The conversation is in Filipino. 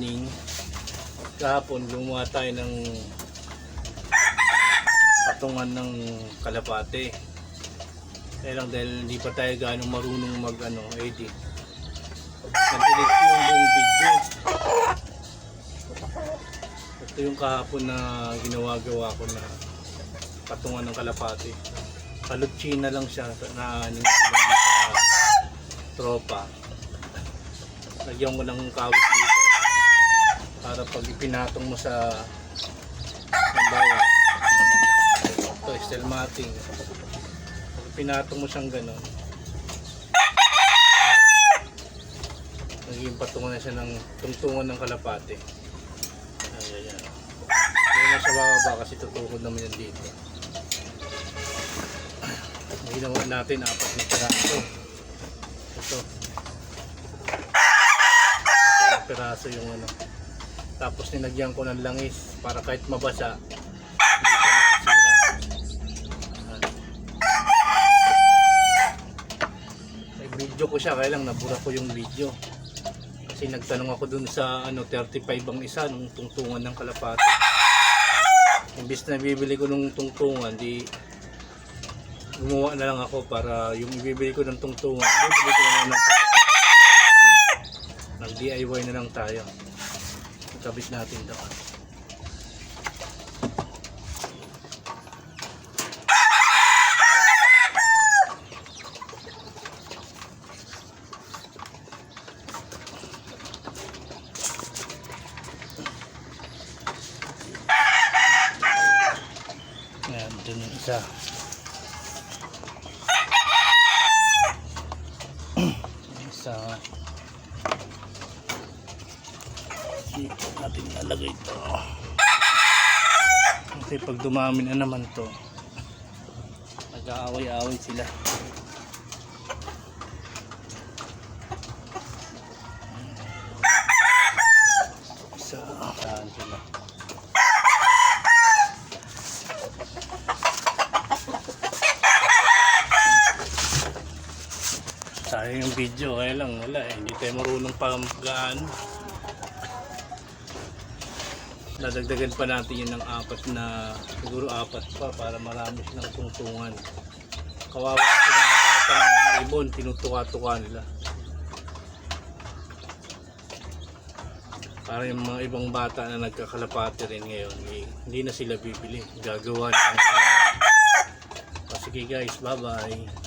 morning. Kahapon gumawa tayo ng patungan ng kalapate. Kaya lang dahil hindi pa tayo ganong marunong edit. Nag-edit yung buong video. Ito yung kahapon na ginawa-gawa ko na patungan ng kalapate. Kalutsina lang siya na sa tropa. Lagyan ko ng kawit dito para pag ipinatong mo sa bawa. Ito, steel matting. Pag ipinatong mo siyang ganon, naging patungan na siya ng tungtungan ng kalapate. Ayan. Hindi na siya bababa kasi tutukod naman yan dito. Ginawa natin 4 na piraso. Ito. Piraso yung tapos ninagyan ko ng langis para kahit mabasa hindi siya masisira. Nag-video ko siya kaya lang nabura ko yung video kasi nagtanong ako dun sa 35 ang isa nung tungtungan ng kalapate. Imbis na bibili ko nung tungtungan, di gumawa na lang ako para yung ibibili ko ng tungtungan bibili ko na ng nag-DIY na lang tayo. Ikabit natin ito. Ayan, dun yung isa. Isa. Dito natin nalagay ito kasi pag dumami na naman to nag-aaway-aaway sila. Saan sila? Sayang yung video kaya lang wala hindi tayo marunong pamagaan. Dadagdagan pa natin yun ng 4 na siguro 4 pa para marami silang tungtungan. Kawawa kasi mga batang ibon, tinutuka-tuka nila. Para yung mga ibang bata na nagkakalapate rin ngayon, hindi na sila bibili. Gagawa na. Sige guys, bye bye.